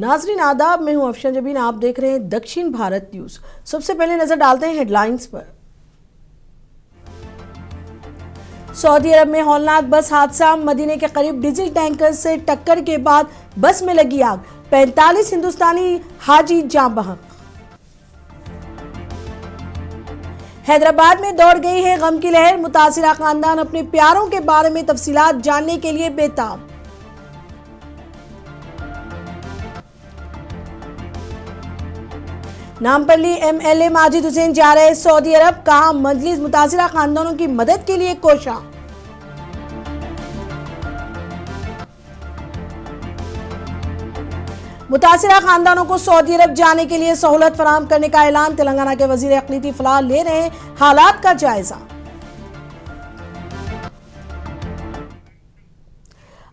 नाजरीन आदाब, मैं हूं अफशन जबीन। आप देख रहे हैं दक्षिण भारत न्यूज। सबसे पहले नजर डालते हैं हेडलाइंस पर। सऊदी अरब में हौलनाक बस हादसा, मदीने के करीब डीजल टैंकर से टक्कर के बाद बस में लगी आग, 45 हिंदुस्तानी हाजी जान बहक। हैदराबाद में दौड़ गई है गम की लहर, मुतासिरा खानदान अपने प्यारों के बारे में तफसीलात जानने के लिए बेताब। नामपल्ली एमएलए माजिद हुसैन जा रहे सऊदी अरब, कहा मजलिस मुतासिरा खानदानों की मदद के लिए कोशा। मुतासिरा खानदानों को सऊदी अरब जाने के लिए सहूलत फराहम करने का ऐलान, तेलंगाना के वजीर अक़लीती फलाह ले रहे हैं हालात का जायजा।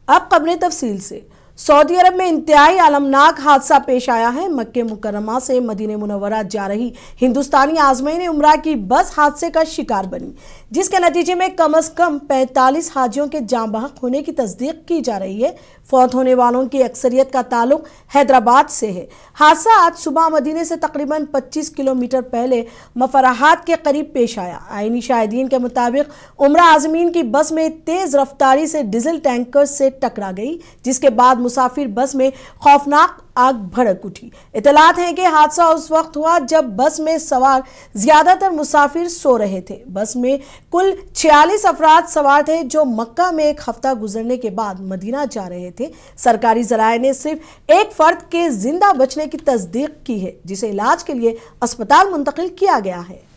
अब खबरें तफसील से। सऊदी अरब में इंतहाई अलमनाक हादसा पेश आया है। मक्के मुकर्रमा से मदीने मुनव्वरा जा रही हिंदुस्तानी आज़मीन उम्रा की बस हादसे का शिकार बनी, जिसके नतीजे में कम से कम 45 हाजियों के जान बहक होने की तस्दीक की जा रही है। फौत होने वालों की अक्सरियत का ताल्लुक हैदराबाद से है। हादसा आज सुबह मदीने से तकरीबन 25 किलोमीटर पहले मफराहात के करीब पेश आया। आईनी शाहिदीन के मुताबिक उम्रा आज़मीन की बस में तेज रफ्तारी से डीजल टैंकर से टकरा गई, जिसके बाद मुसाफिर बस में खौफनाक आग भड़क उठी। इतलात है कि हादसा उस वक्त हुआ जब बस में सवार ज्यादातर मुसाफिर सो रहे थे। बस में कुल 46 अफराद सवार थे जो मक्का में एक हफ्ता गुजरने के बाद मदीना जा रहे थे। सरकारी जराये ने सिर्फ एक फर्द के जिंदा बचने की तस्दीक की है, जिसे इलाज के लिए अस्पताल मुंतकिल किया गया है।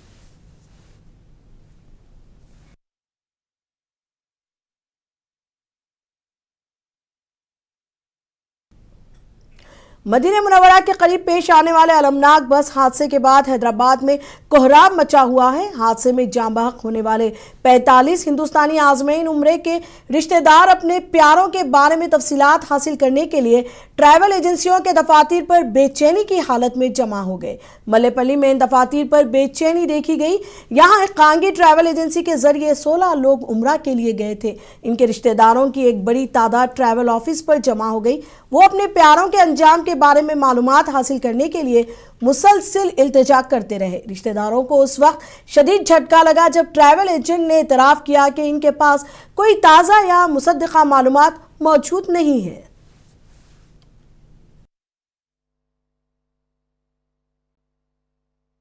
मदीने मुनव्वरा के करीब पेश आने वाले अलमनाक बस हादसे के बाद हैदराबाद में कोहराम मचा हुआ है। हादसे में जान बहक होने वाले 45 हिंदुस्तानी आज़मीन उम्रे के रिश्तेदार अपने प्यारों के बारे में तफसीलात हासिल करने के लिए ट्रैवल एजेंसियों के दफातर पर बेचैनी की हालत में जमा हो गए। मल्लेपल्ली में इन दफातर पर बेचैनी देखी गई। यहाँ एक कांगी ट्रैवल एजेंसी के जरिए 16 लोग उम्रा के लिए गए थे। इनके रिश्तेदारों की एक बड़ी तादाद ट्रैवल ऑफिस पर जमा हो गई। वो अपने प्यारों के अंजाम के बारे में मालूमात हासिल करने के लिए मुसलसिल इल्तिजा करते रहे। रिश्तेदारों को उस वक्त शदीद झटका लगा जब ट्रैवल एजेंट ने इतराफ किया कि इनके पास कोई ताज़ा या मुसद्दिका मालूमात मौजूद नहीं है।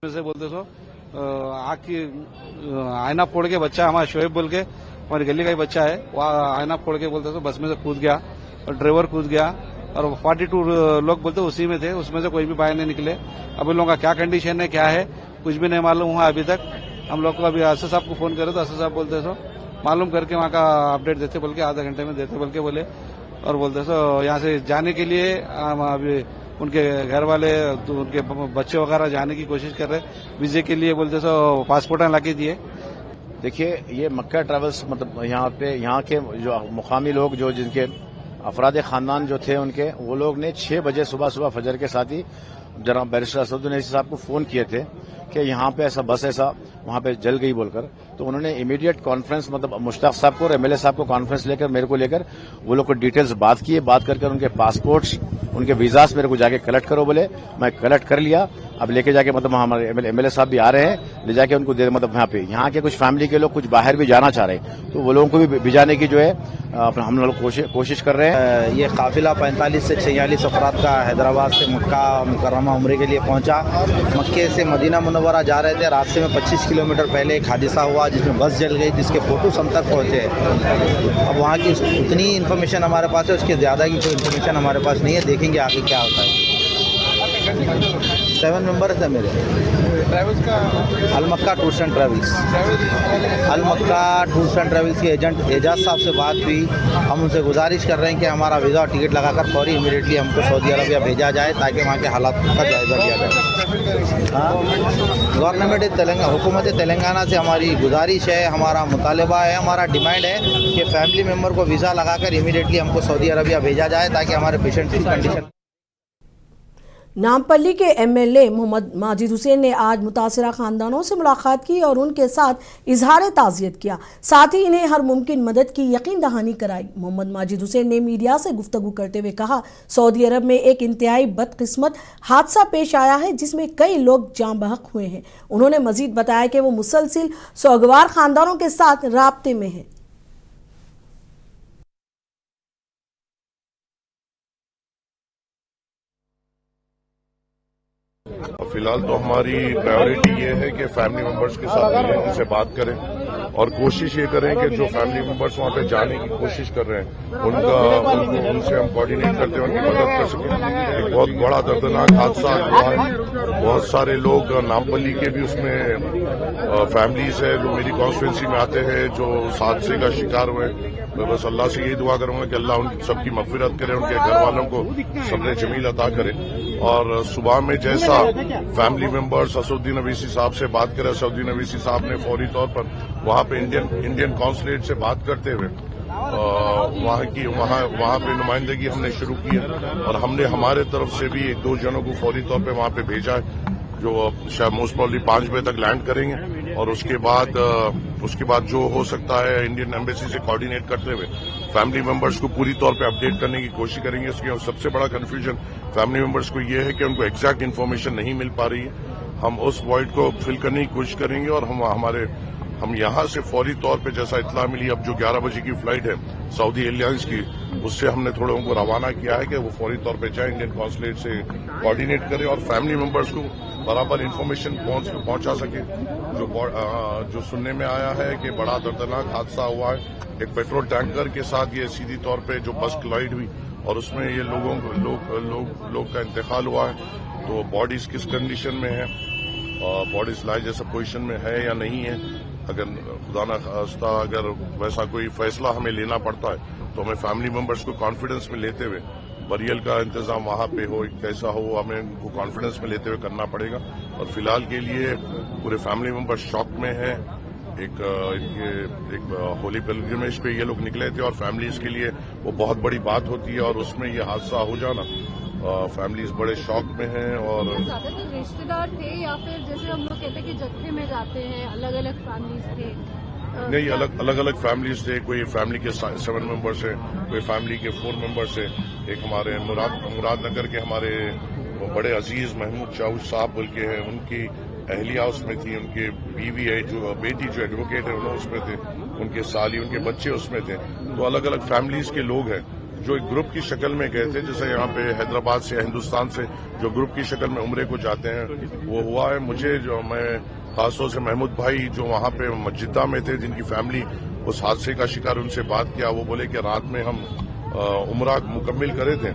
से बोलते सो आग की आईना फोड़ के बच्चा, हमारा शोएब बोल के हमारी गली का ही बच्चा है, वो आईना फोड़ के बोलते सो बस में से कूद गया और ड्राइवर कूद गया और 42 लोग बोलते उसी में थे, उसमें से कोई भी बाहर नहीं निकले। अब इन लोगों का क्या कंडीशन है, क्या है, कुछ भी नहीं मालूम हुआ अभी तक। हम लोग को अभी असद साहब को फोन करे तो असद साहब बोलते सो मालूम करके वहाँ का अपडेट देते बोल के, आधे घंटे में देते बोल के बोले, और बोलते सो यहाँ से जाने के लिए अभी उनके घर वाले उनके बच्चे वगैरह जाने की कोशिश कर रहे, वीजे के लिए बोलते सो पासपोर्ट ला के दिए। देखिए, ये मक्का ट्रैवल्स मतलब यहाँ के जो मुकामी लोग जो जिनके अफराद खानदान जो थे उनके, वो लोग ने 6 बजे सुबह फजर के साथ ही जनाब बैरिस्टर असदुद्दीन ओवैसी साहब को फोन किए थे कि यहाँ पे ऐसा बस ऐसा वहाँ पे जल गई बोलकर। तो उन्होंने इमीडिएट कॉन्फ्रेंस मतलब मुश्ताक साहब को और एमएलए साहब को कॉन्फ्रेंस लेकर मेरे को लेकर वो लोग को डिटेल्स बात किए। बात करके उनके पासपोर्ट्स उनके वीजास मेरे को जाके कलेक्ट करो बोले, मैं कलेक्ट कर लिया। अब लेके जाके मतलब हमारे एमएलए साहब भी आ रहे हैं, ले जाके उनको दे मतलब यहाँ के कुछ फैमिली के लोग कुछ बाहर भी जाना चाह रहे हैं, तो वो लोगों को भी भिजाने की जो है हम लोग कोशिश कर रहे हैं। ये काफिला 45 से 46 अफराद का हैदराबाद से मक्का मुकर्रमा उम्रे के लिए पहुंचा। मक्के से मदीना मुनव्वरा जा रहे थे, रास्ते में 25 किलोमीटर पहले एक हादसा हुआ जिसमें बस जल गई, जिसके फोटोस हम तक पहुंचे। अब वहाँ की उतनी इन्फॉर्मेशन हमारे पास है, उसके ज़्यादा की कोई इन्फॉर्मेशन हमारे पास नहीं है। देखेंगे आगे क्या होता है। 7 मेंबर्स है मेरे ट्रैवल्स का। Almakka tours and travels, Almakka tours and travels के एजेंट एजाज साहब से बात हुई। हम उनसे गुजारिश कर रहे हैं कि हमारा वीज़ा और टिकट लगाकर फौरी इमीडिएटली हमको सऊदी अरबिया भेजा जाए ताकि वहाँ के हालात का जायजा लिया जाए। गवर्नमेंट तेलंगाना, हुकूमत तेलंगाना से हमारी गुजारिश है, हमारा मुतालबा है, हमारा डिमांड है कि फैमिली मेम्बर को वीज़ा लगाकर इमीडिएटली हमको सऊदी अरबिया भेजा जाए ताकि हमारे पेशेंट की कंडीशन। नामपल्ली के एमएलए मोहम्मद माजिद हुसैन ने आज मुतासिरा खानदानों से मुलाकात की और उनके साथ इजहार ताज़ियत किया, साथ ही इन्हें हर मुमकिन मदद की यकीन दहानी कराई। मोहम्मद माजिद हुसैन ने मीडिया से गुफ्तगू करते हुए कहा, सऊदी अरब में एक इंतहाई बदकिस्मत हादसा पेश आया है जिसमें कई लोग जाँ बहक हुए हैं। उन्होंने मजीद बताया कि वो मुसलसिल सोगवार खानदानों के साथ राब्ते में है। फिलहाल तो हमारी प्रायोरिटी ये है कि फैमिली मेंबर्स के साथ मिलें, उनसे बात करें और कोशिश ये करें कि जो फैमिली मेंबर्स वहाँ पे जाने की कोशिश कर रहे हैं उनसे हम कोऑर्डिनेट करते हैं, उनकी मदद कर सकें। एक बहुत बड़ा दर्दनाक हादसा हुआ है, बहुत सारे लोग नामपल्ली के भी उसमें फैमिलीज है जो मेरी कॉन्स्टिट्यूंसी में आते हैं जो उस हादसे का शिकार हुए। मैं बस अल्लाह से यही दुआ करूंगा कि अल्लाह उन सबकी मगफिरत करे, उनके घर वालों को सब्र जमील अता करे। और सुबह में जैसा फैमिली मेंबर्स असदुद्दीन अवीसी साहब से बात करें, असदुद्दीन अवीसी साहब ने फौरी तौर पर वहां पे इंडियन कॉन्सुलेट से बात करते हुए वहां पे नुमाइंदगी हमने शुरू की है और हमने हमारे तरफ से भी एक दो जनों को फौरी तौर पे वहां पे भेजा है जो शायद मोस्ट प्रॉब्ली 5 बजे तक लैंड करेंगे और उसके बाद जो हो सकता है इंडियन एम्बेसी से कोऑर्डिनेट करते हुए फैमिली मेंबर्स को पूरी तौर पे अपडेट करने की कोशिश करेंगे। उसकी सबसे बड़ा कंफ्यूजन फैमिली मेंबर्स को ये है कि उनको एग्जैक्ट इन्फॉर्मेशन नहीं मिल पा रही है। हम उस वॉइड को फिल करने की कोशिश करेंगे और हम यहां से फौरी तौर पे जैसा इत्तला मिली अब जो 11 बजे की फ्लाइट है सऊदी एयरलाइंस की, उससे हमने थोड़े उनको रवाना किया है कि वो फौरी तौर पे जाए, इंडियन कॉन्सुलेट से कोऑर्डिनेट करें और फैमिली मेंबर्स को बराबर इन्फॉर्मेशन पहुंचा सके। जो सुनने में आया है कि बड़ा दर्दनाक हादसा हुआ है, एक पेट्रोल टैंकर के साथ ये सीधी तौर पे जो बस कोलाइड हुई और उसमें ये लोग का इंतकाल हुआ है। तो बॉडीज किस कंडीशन में है, बॉडीज लाइफ जैसा पोजीशन में है या नहीं है, अगर खुदा ना खास्ता अगर वैसा कोई फैसला हमें लेना पड़ता है तो हमें फैमिली मेंबर्स को कॉन्फिडेंस में लेते हुए बरियल का इंतजाम वहां पे हो कैसा हो हमें उनको कॉन्फिडेंस में लेते हुए करना पड़ेगा। और फिलहाल के लिए पूरे फैमिली मेंबर्स शॉक में हैं। एक होली पिलग्रिमेज पे ये लोग निकले थे और फैमिलीज के लिए वो बहुत बड़ी बात होती है और उसमें ये हादसा हो जाना फैमिलीज बड़े शॉक में हैं। और ज्यादातर रिश्तेदार थे या फिर जैसे हम लोग कहते हैं कि जत्थे में जाते हैं, अलग अलग फैमिलीज थे? नहीं, अलग अलग फैमिलीज थे। कोई फैमिली के 7 मेंबर्स है, कोई फैमिली के 4 मेंबर्स है। एक हमारे मुरादनगर के हमारे बड़े अजीज महमूद चाहू साहब बोल के हैं, उनकी अहलिया उसमें थी, उनके बीवी है जो बेटी जो एडवोकेट है उन्होंने उसमें थे, उनके साली उनके बच्चे उसमें थे। तो अलग अलग फैमिलीज के लोग हैं जो एक ग्रुप की शक्ल में गए थे। जैसे यहाँ पे हैदराबाद से हिंदुस्तान से जो ग्रुप की शक्ल में उम्रे को जाते हैं वो हुआ है। मुझे मैं खासतौर से महमूद भाई जो वहाँ पे मस्जिदा में थे जिनकी फैमिली उस हादसे का शिकार, उनसे बात किया। वो बोले कि रात में हम उम्रा मुकम्मिल करे थे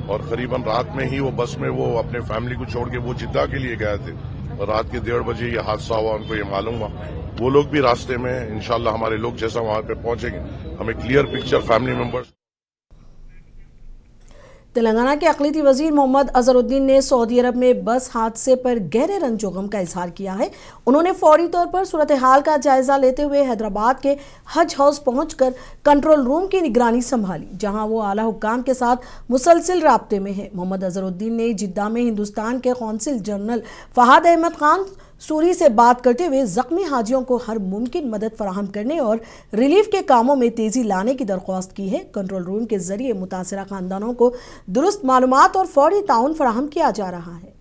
और करीबन रात में ही वो बस में वो अपने फैमिली को छोड़ के वो जिद्दा के लिए गए थे और रात के 1:30 बजे ये हादसा हुआ। उनको ये मालूम हुआ, वो लोग भी रास्ते में इंशाल्लाह हमारे लोग जैसा वहाँ पे पहुंचेंगे हमें clear picture family members. Telangana के अक़लीती वज़ीर मोहम्मद अज़हरुद्दीन ने सऊदी अरब में बस हादसे पर गहरे रंजो गम का इजहार किया है। उन्होंने फौरी तौर पर सूरत हाल का जायजा लेते हुए हैदराबाद के हज हाउस पहुंचकर कंट्रोल रूम की निगरानी संभाली, जहां वो आला हुक्काम के साथ मुसलसिल राब्ते में है। मोहम्मद अज़हरुद्दीन ने जिद्दा में हिंदुस्तान के कौंसिल जनरल फहाद अहमद खान सूरी से बात करते हुए जख्मी हाजियों को हर मुमकिन मदद फराहम करने और रिलीफ के कामों में तेजी लाने की दरख्वास्त की है। कंट्रोल रूम के जरिए मुतासिरा खानदानों को दुरुस्त मालूमात और फौरी ताउन फराहम किया जा रहा है।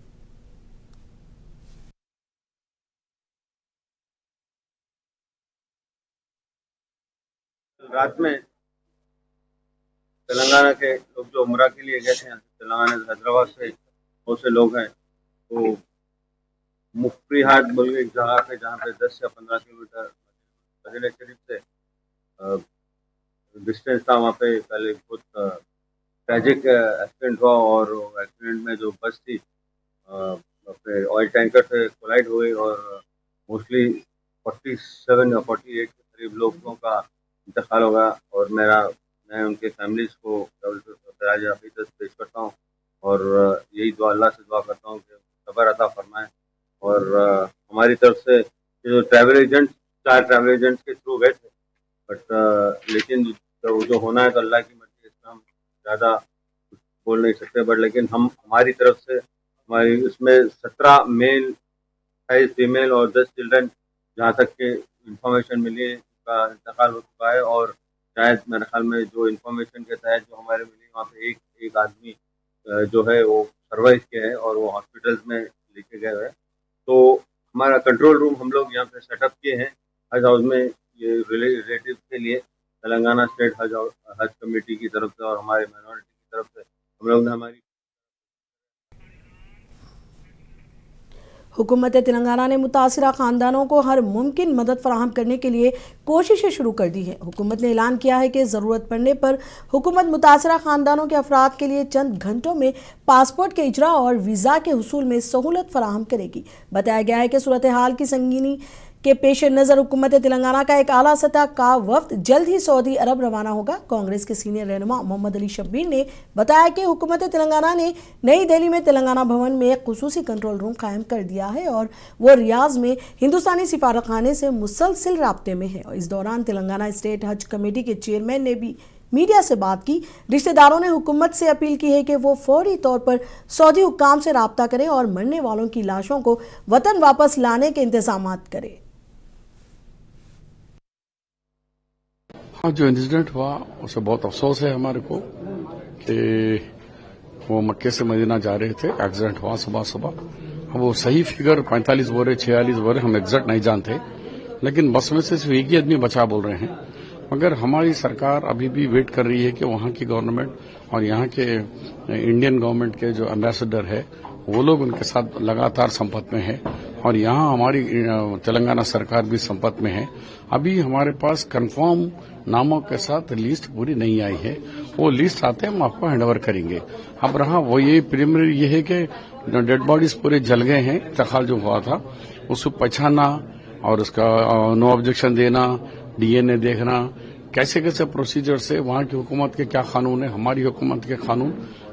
रात में तेलंगाना के लोग जो उम्रा के लिए गए थे, तेलंगाना हैदराबाद से बहुत से लोग हैं, तो मुफ्ती हाट बोल के एक जगह पे जहाँ पे 10 या 15 किलोमीटर मदीना शरीफ से डिस्टेंस था, वहाँ पे कल एक बहुत ट्रैजिक एक्सीडेंट हुआ और एक्सीडेंट में जो बस थी ऑयल टैंकर से कोलाइड हुई और मोस्टली 47 या 48 के करीब लोगों का इंतकाल होगा। और मैं उनके फैमिलीज को पेश करता हूँ और यही दुआ अल्लाह से दुआ करता हूँ कि सब्र अता फरमाए। और हमारी तरफ से जो ट्रैवल एजेंट 4 ट्रैवल एजेंट्स के थ्रू गए थे, बट लेकिन जो होना है तो अल्लाह की मर्जी, इसमें हम ज़्यादा कुछ बोल नहीं सकते। बट लेकिन हम हमारी तरफ से हमारी उसमें 17 मेल, 28 फीमेल और 10 चिल्ड्रन, जहाँ तक के इंफॉर्मेशन मिली है, उनका इंतकाल हो चुका है। और शायद मेरे ख्याल में जो इंफॉर्मेशन के तहत जो हमारे मिली, वहाँ पे एक आदमी जो है वो सर्वाइव किया है और वो हॉस्पिटल्स में लेके गए हैं। तो हमारा कंट्रोल रूम हम लोग यहाँ पे सेटअप किए हैं हज हाउस में, ये रिलेटिव के लिए तेलंगाना स्टेट हज कमेटी की तरफ से और हमारे माइनॉरिटी की तरफ से हम लोग ने हमारी हुकूमत तेलंगाना ने मुतासिरा ख़ानदानों को हर मुमकिन मदद फराहम करने के लिए कोशिशें शुरू कर दी हैं। हुकूमत ने ऐलान किया है कि ज़रूरत पड़ने पर हुकूमत मुतासिरा ख़ानदानों के अफराद के लिए चंद घंटों में पासपोर्ट के इजरा और वीज़ा के हुसूल में सहूलत फराहम करेगी। बताया गया है कि सूरत हाल की संगीनी के पेश नज़र हुकूमत तेलंगाना का एक आला सतह का वफ्द जल्द ही सऊदी अरब रवाना होगा। कांग्रेस के सीनियर रहनुमा मोहम्मद अली शब्बीर ने बताया कि हुकूमत तेलंगाना ने नई दिल्ली में तेलंगाना भवन में एक खुसूसी कंट्रोल रूम कायम कर दिया है और वो रियाज में हिंदुस्तानी सिफारतखाने से मुसलसिल राब्ते में है। इस दौरान तेलंगाना स्टेट हज कमेटी के चेयरमैन ने भी मीडिया से बात की। रिश्तेदारों ने हुकूमत से अपील की है कि वो फौरी तौर पर सऊदी हुक्काम से राब्ता करें और मरने वालों की लाशों को वतन वापस लाने के इंतजाम करें। हाँ, जो इंसिडेंट हुआ उसे बहुत अफसोस है हमारे को कि वो मक्के से मदीना जा रहे थे, एक्सीडेंट हुआ सुबह सुबह। अब वो सही फिगर 45 बोरे 46 बोरे हम एग्जैक्ट नहीं जानते, लेकिन बस में से सिर्फ एक ही आदमी बचा बोल रहे हैं। मगर हमारी सरकार अभी भी वेट कर रही है कि वहाँ की गवर्नमेंट और यहाँ के इंडियन गवर्नमेंट के जो एम्बेसडर है वो लोग उनके साथ लगातार संपर्क में है और यहाँ हमारी तेलंगाना सरकार भी संपर्क में है। अभी हमारे पास कंफर्म नामों के साथ लिस्ट पूरी नहीं आई है, वो लिस्ट आते हैं हम आपको हैंडओवर करेंगे। अब रहा वो ये प्रिलिमिनरी ये है कि डेड बॉडीज पूरे जल गए हैं, इंतकाल जो हुआ था उसको पहचानना और उसका नो ऑब्जेक्शन देना, डीएनए देखना, कैसे कैसे प्रोसीजर से वहाँ की हुकूमत के क्या कानून है, हमारी हुकूमत के कानून,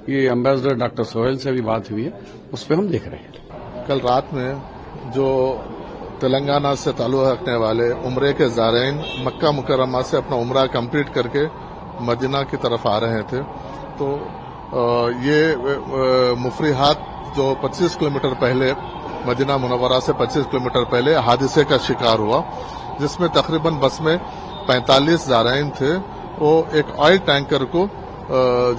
ये एम्बेसडर डॉक्टर सोहेल से भी बात हुई है, उस पर हम देख रहे हैं। कल रात में जो तेलंगाना से ताल्लुक़ रखने वाले उम्रे के ज़ारईन मक्का मुकर्रमा से अपना उम्रा कंप्लीट करके मदीना की तरफ आ रहे थे, तो ये मुफरीहात जो 25 किलोमीटर पहले मदीना मुनव्वरा से 25 किलोमीटर पहले हादसे का शिकार हुआ, जिसमें तकरीबन बस में 45 ज़ारईन थे। वो एक ऑयल टैंकर को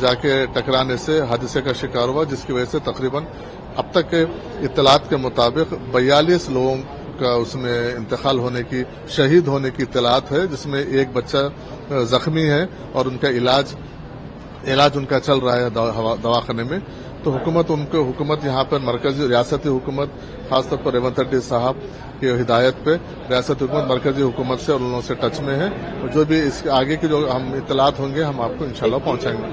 जाके टकराने से हादसे का शिकार हुआ, जिसकी वजह से तकरीबन अब तक के इत्तलात के मुताबिक 42 लोगों का उसमें इंतकाल होने की, शहीद होने की इत्तलात है, जिसमें एक बच्चा जख्मी है और उनका इलाज उनका चल रहा है दवाखाने में। तो हुकूमत यहाँ पर मरकजी रियासती हुकूमत खासतौर पर रेवंत रेड्डी साहब की हिदायत पे रियासती हुकूमत मरकजी हुकूमत से और उन लोगों से टच में है। जो भी इसके आगे की जो हम इत्तलात होंगे हम आपको इंशाल्लाह पहुंचाएंगे।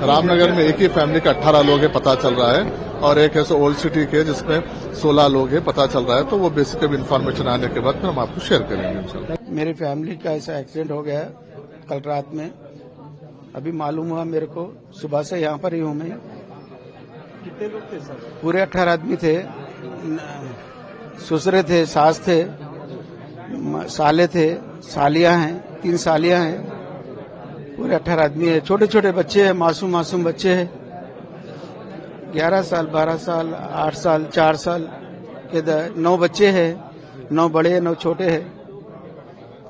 रामनगर में एक ही फैमिली का 18 लोग है पता चल रहा है, और एक ऐसे ओल्ड सिटी के जिसमें 16 लोग है पता चल रहा है। तो वो बेसिक इन्फॉर्मेशन आने के बाद हम आपको शेयर करेंगे इंशाल्लाह। मेरी फैमिली का ऐसा एक्सीडेंट हो गया कल रात में, अभी मालूम हुआ मेरे को, सुबह से यहाँ पर ही हूँ मैं। कितने लोग थे सर? पूरे 18 आदमी थे, ससुरे थे, सास थे, साले थे, सालियां हैं, 3 सालियां हैं, पूरे 18 आदमी है। छोटे छोटे बच्चे हैं, मासूम बच्चे हैं, 11 साल 12 साल 8 साल 4 साल के 9 बच्चे हैं, 9 बड़े 9 छोटे हैं,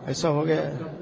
ऐसा हो गया है।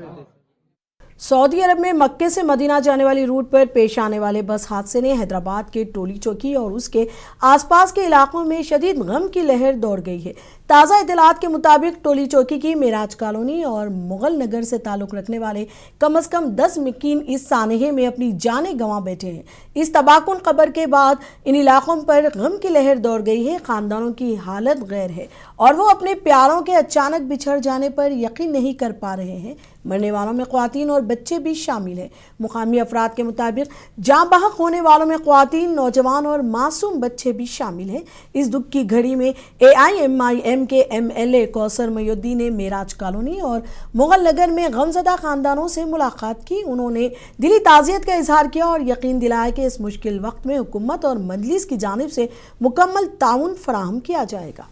सऊदी अरब में मक्के से मदीना जाने वाली रूट पर पेश आने वाले बस हादसे ने हैदराबाद के टोली चौकी और उसके आसपास के इलाकों में शदीद गम की लहर दौड़ गई है। ताज़ा इत्तलात के मुताबिक टोली चौकी की मेराज कॉलोनी और मुगल नगर से ताल्लुक़ रखने वाले कम से कम 10 मकीन इस सानहे में अपनी जानें गंवा बैठे हैं। इस तबाहकुन खबर के बाद इन इलाकों पर गम की लहर दौड़ गई है। ख़ानदानों की हालत गैर है और वो अपने प्यारों के अचानक बिछड़ जाने पर यकीन नहीं कर पा रहे हैं। मरने वालों में ख़वातीन और बच्चे भी शामिल हैं। मुकामी अफराद के मुताबिक जाँ बहक होने वालों में ख़वातीन, नौजवान और मासूम बच्चे भी शामिल हैं। इस दुख की घड़ी में AIMIM के MLA कौसर मोइनुद्दीन ने मेराज कॉलोनी और मुगल नगर में गमज़दा ख़ानदानों से मुलाकात की। उन्होंने दिली ताज़ियत का इजहार किया और यकीन दिलाया कि इस मुश्किल वक्त में हुकूमत और मजलिस की जानिब से मुकम्मल ताउन फराहम किया जाएगा।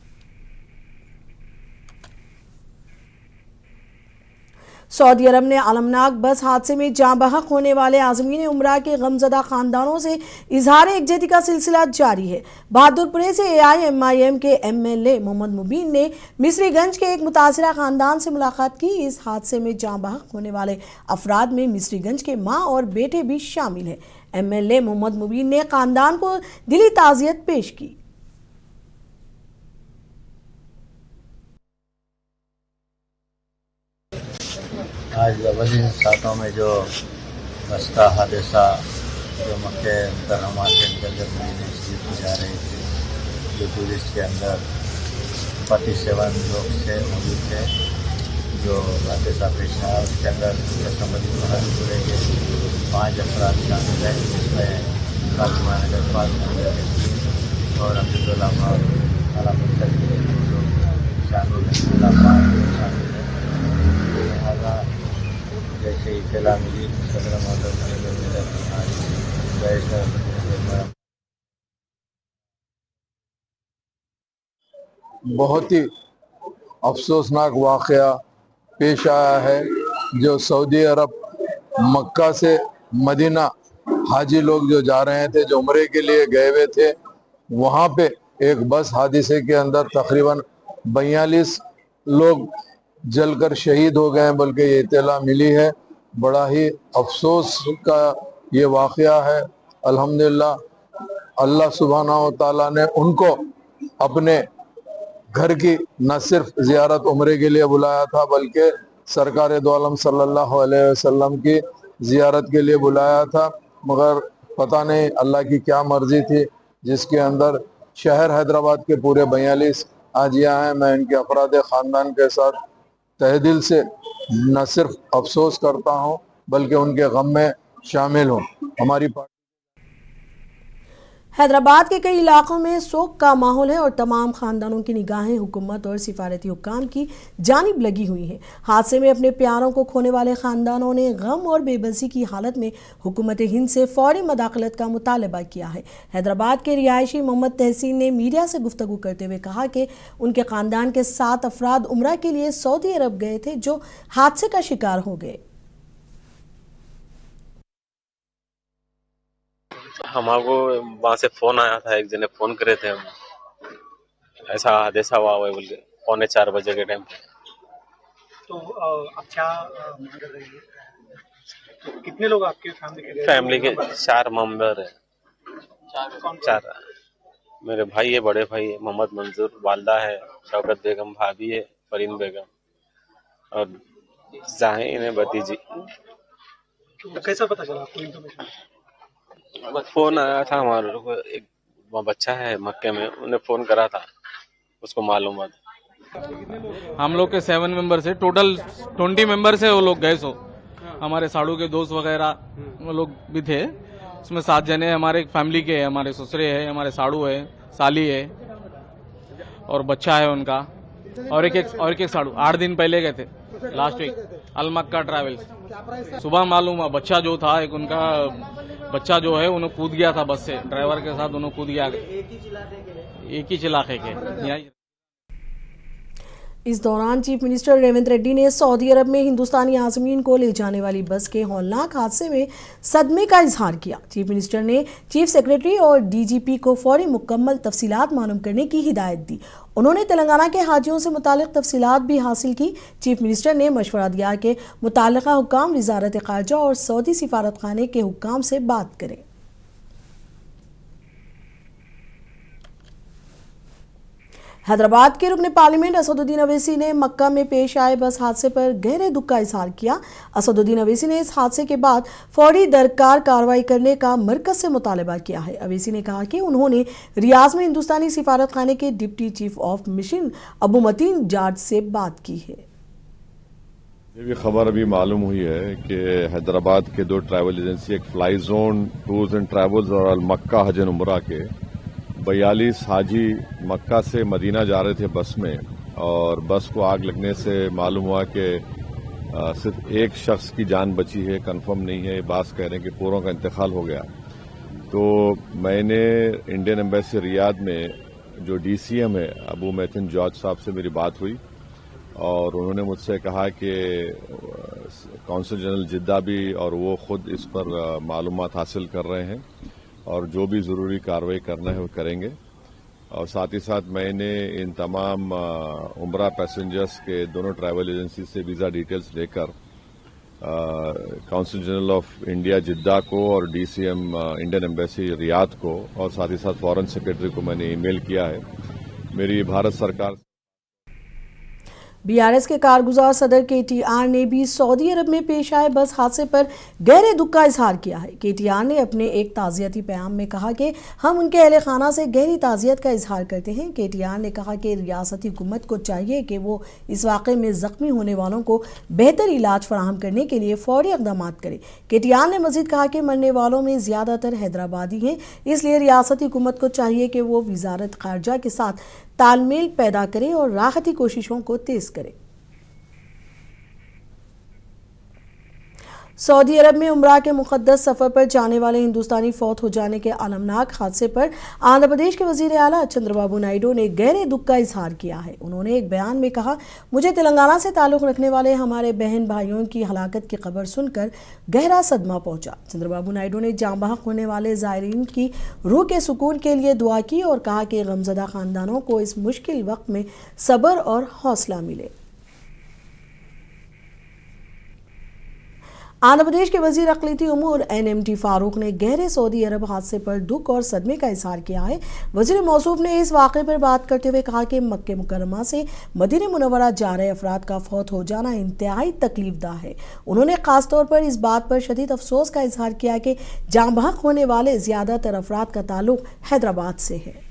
सऊदी अरब ने अलमनाक बस हादसे में जाँ बहक होने वाले आज़मीन उम्रा के गमज़दा खानदानों से इजहार यकजहती का सिलसिला जारी है। बहादुरपुरे से AIMIM के MLA मोहम्मद मुबीन ने मिस्रीगंज के एक मुतासिरा खानदान से मुलाकात की। इस हादसे में जाँ बहक होने वाले अफराद में मिस्रीगंज के माँ और बेटे भी शामिल हैं। MLA मोहम्मद मुबीन ने खानदान को दिली ताज़ियत पेश की। आज अवलिन सातों में जो बस का हादसा जो मक्के मुकर्रमा से निकलकर मदीना शरीफ में जा रहे थे, जो टूरिस्ट के अंदर 47 लोग थे मौजूद थे, जो हादसा पेश आया उसके अंदर बहादुरपुरे के 5 अफराद शामिल हैं, जिसमें फातिमा नगर और अब्दुल्ला पत्थर के लोग शामिल हैं। लिहाजा जैसे इत्तला मिली सदर बहुत ही अफसोसनाक वाक़या पेश आया है। जो सऊदी अरब मक्का से मदीना हाजी लोग जो जा रहे थे, जो उम्रे के लिए गए हुए थे, वहाँ पे एक बस हादसे के अंदर तकरीबन 42 लोग जलकर शहीद हो गए, बल्कि ये इत्तला मिली है। बड़ा ही अफसोस का ये वाक़या है। अल्हम्दुलिल्लाह अल्लाह सुब्हानहू व तआला ने उनको अपने घर की न सिर्फ ज़ियारत उम्रे के लिए बुलाया था, बल्कि सरकार दो आलम सल्लल्लाहु अलैहि वसल्लम की ज़ियारत के लिए बुलाया था। मगर पता नहीं अल्लाह की क्या मर्जी थी, जिसके अंदर शहर हैदराबाद के पूरे 42 हाजियाँ हैं। मैं इनके अफराद ख़ानदान के साथ तहे दिल से न सिर्फ अफसोस करता हूँ, बल्कि उनके गम में शामिल हूँ। हमारी हैदराबाद के कई इलाकों में शोक का माहौल है और तमाम खानदानों की निगाहें हुकूमत और सिफारती हुक्काम की जानिब लगी हुई हैं। हादसे में अपने प्यारों को खोने वाले खानदानों ने गम और बेबसी की हालत में हुकूमत हिंद से फौरी मदाखलत का मुतालबा किया है। हैदराबाद के रिहायशी मोहम्मद तहसीन ने मीडिया से गुफ्तगू करते हुए कहा कि उनके खानदान के 7 अफराद उम्रा के लिए सऊदी अरब गए थे, जो हादसे का शिकार हो गए। हमारे वहाँ से फोन आया था, एक जने फोन करे थे, हम ऐसा हादसा हुआ है बोल के 3:45 बजे के टाइम पे। तो अब क्या मांग रहे हैं? तो कितने लोग आपके फैमिली के 4 मेंबर है। 4 मेरे भाई है, बड़े भाई है मोहम्मद मंजूर, वालदा है शौकत बेगम, भाभी है फरीन बेगम और जाहिन है भतीजी। तो कैसा पता चला आपको इन्फॉर्मेशन? फोन आया था हमारे को, एक बच्चा है मक्के में, उन्हें फोन करा था, उसको मालूम था। हम लोग के 7 मेंबर से टोटल 20 मेंबर से वो लोग गए। सो हमारे साड़ू के दोस्त वगैरह वो लोग भी थे, उसमें 7 जने हमारे फैमिली के, हमारे ससुरे है, हमारे साड़ू है, साली है और बच्चा है उनका, और एक साड़ू 8 दिन पहले गए थे लास्ट वीक अल मक्का ट्रैवल्स। सुबह मालूम हुआ बच्चा जो था, एक उनका बच्चा जो है उन्हें कूद गया था बस से, ड्राइवर के साथ उन्हें कूद गया, एक ही इलाके के। इस दौरान चीफ मिनिस्टर रेवंत रेड्डी ने सऊदी अरब में हिंदुस्तानी आज़मीन को ले जाने वाली बस के हौलनाक हादसे में सदमे का इजहार किया। चीफ मिनिस्टर ने चीफ सेक्रेटरी और DGP को फौरी मुकम्मल तफसीलात मालूम करने की हिदायत दी। उन्होंने तेलंगाना के हाजियों से मुतालिक तफसीलात भी हासिल की। चीफ मिनिस्टर ने मशवरा दिया कि मुताल्लिका हुक्काम वजारत ख़ारजा और सऊदी सिफारत खाने के हुक्काम से बात करें। हैदराबाद के रुकन पार्लियामेंट असदुद्दीन अवैसी ने मक्का में पेश आए बस हादसे पर गहरे दुख का इजहार किया। असदुद्दीन अवैसी ने इस हादसे के बाद फौरी दरकार कार्रवाई करने का मरकज से मुतालबा किया है। अवैसी ने कहा कि उन्होंने रियाज में हिंदुस्तानी सिफारत खाने के deputy chief of mission Abu Mateen Jat से बात की है। ये भी खबर अभी मालूम हुई है कि हैदराबाद के 2 ट्रैवल एजेंसी, एक fly zone tours and travels और अल मक्का हज एंड उमरा के 42 हाजी मक्का से मदीना जा रहे थे बस में, और बस को आग लगने से मालूम हुआ कि सिर्फ एक शख्स की जान बची है, कंफर्म नहीं है, बात कह रहे हैं कि पूरों का इंतकाल हो गया। तो मैंने इंडियन एम्बेसी रियाद में जो DCM है अबू मतीन जॉर्ज साहब से मेरी बात हुई और उन्होंने मुझसे कहा कि कौंसल जनरल जिद्दा भी और वो खुद इस पर मालूमात हासिल कर रहे हैं और जो भी ज़रूरी कार्रवाई करना है वो करेंगे। और साथ ही साथ मैंने इन तमाम उम्रा पैसेंजर्स के दोनों ट्रैवल एजेंसी से वीज़ा डिटेल्स लेकर कौंसल जनरल ऑफ इंडिया जिद्दा को और DCM इंडियन एम्बेसी रियाद को और साथ ही साथ फॉरेन सेक्रेटरी को मैंने ईमेल किया है। मेरी भारत सरकार BRS के कारगुजार सदर KTR ने भी सऊदी अरब में पेश आए बस हादसे पर गहरे दुख का इजहार किया है। KTR ने अपने एक ताज़ियती पैगाम में कहा कि हम उनके अहले खाना से गहरी ताज़ियत का इजहार करते हैं। KTR ने कहा कि रियासती हुकूमत को चाहिए कि वो इस वाक़े में ज़ख्मी होने वालों को बेहतर इलाज फराहम करने के लिए फौरी इक़दाम करे। KTR ने मज़ीद कहा कि मरने वालों में ज़्यादातर हैदराबादी हैं, इसलिए रियासती हुकूमत को चाहिए कि वो वज़ारत ख़ारजा के साथ तालमेल पैदा करे और राहती कोशिशों को तेज करे। सऊदी अरब में उम्रा के मुक़द्दस सफ़र पर जाने वाले हिंदुस्तानी फौत हो जाने के अलमनाक हादसे पर आंध्र प्रदेश के वज़ीर आला चंद्रबाबू नायडू ने गहरे दुख का इजहार किया है। उन्होंने एक बयान में कहा, मुझे तेलंगाना से ताल्लुक़ रखने वाले हमारे बहन भाइयों की हलाकत की खबर सुनकर गहरा सदमा पहुंचा। चंद्रबाबू नायडू ने जाँ बहक होने वाले ज़ायरीन की रूह के सुकून के लिए दुआ की और कहा कि गमज़दा ख़ानदानों को इस मुश्किल वक्त में सब्र और हौसला मिले। आंध्र प्रदेश के वजीर अक़लीती उमूर NMT फारूक ने गहरे सऊदी अरब हादसे पर दुख और सदमे का इजहार किया है। वज़ीर मौसूफ ने इस वाक़े पर बात करते हुए कहा कि मक्के मुकर्रमा से मदीने मुनव्वरा जा रहे अफराद का फौत हो जाना इंतहाई तकलीफदा है। उन्होंने ख़ास तौर पर इस बात पर शदीद अफसोस का इजहार किया कि जाँ बहक होने वाले ज़्यादातर अफराद का ताल्लुक हैदराबाद से है।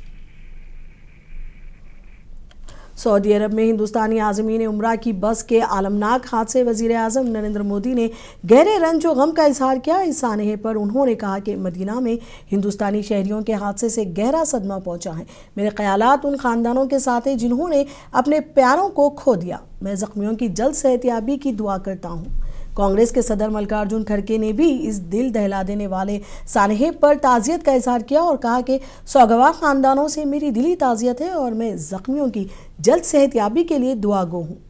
सऊदी अरब में हिंदुस्तानी आज़मीन उम्रा की बस के आलमनाक हादसे वज़ीर आज़म नरेंद्र मोदी ने गहरे रंज और गम का इजहार किया। इस सानहे पर उन्होंने कहा कि मदीना में हिंदुस्तानी शहरियों के हादसे से गहरा सदमा पहुंचा है। मेरे ख़यालात उन ख़ानदानों के साथ हैं जिन्होंने अपने प्यारों को खो दिया। मैं ज़ख्मियों की जल्द सेहतयाबी की दुआ करता हूँ। कांग्रेस के सदर मल्लिकार्जुन खड़गे ने भी इस दिल दहला देने वाले सानहे पर ताज़ियत का इजहार किया और कहा कि सौगवार ख़ानदानों से मेरी दिली ताज़ियत है और मैं ज़ख्मियों की जल्द सेहतयाबी के लिए दुआगो हूँ।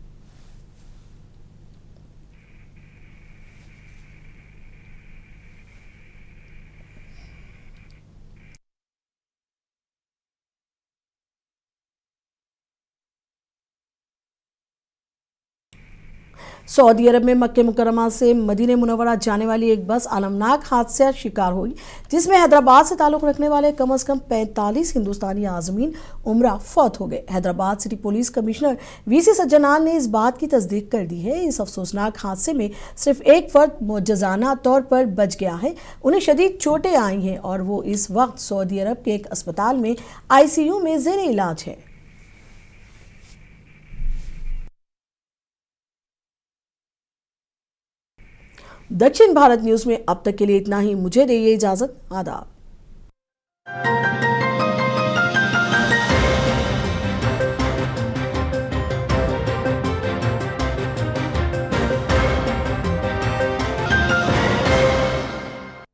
सऊदी अरब में मक्के मुकर्रमा से मदीने मुनव्वरा जाने वाली एक बस अलमनाक हादसे का शिकार हुई, जिसमें हैदराबाद से ताल्लुक़ रखने वाले कम अज़ कम 45 हिंदुस्तानी आज़मीन उम्रा फौत हो गए। Hyderabad city police commissioner VC सज्जनान ने इस बात की तस्दीक कर दी है। इस अफसोसनाक हादसे में सिर्फ एक फ़र्द मुअज्जज़ाना तौर पर बच गया है। उन्हें शदीद चोटें आई हैं और वो इस वक्त सऊदी अरब के एक अस्पताल में ICU में ज़ेरे इलाज है। दक्षिण भारत न्यूज़ में अब तक के लिए इतना ही। मुझे दीजिए इजाज़त। आदाब।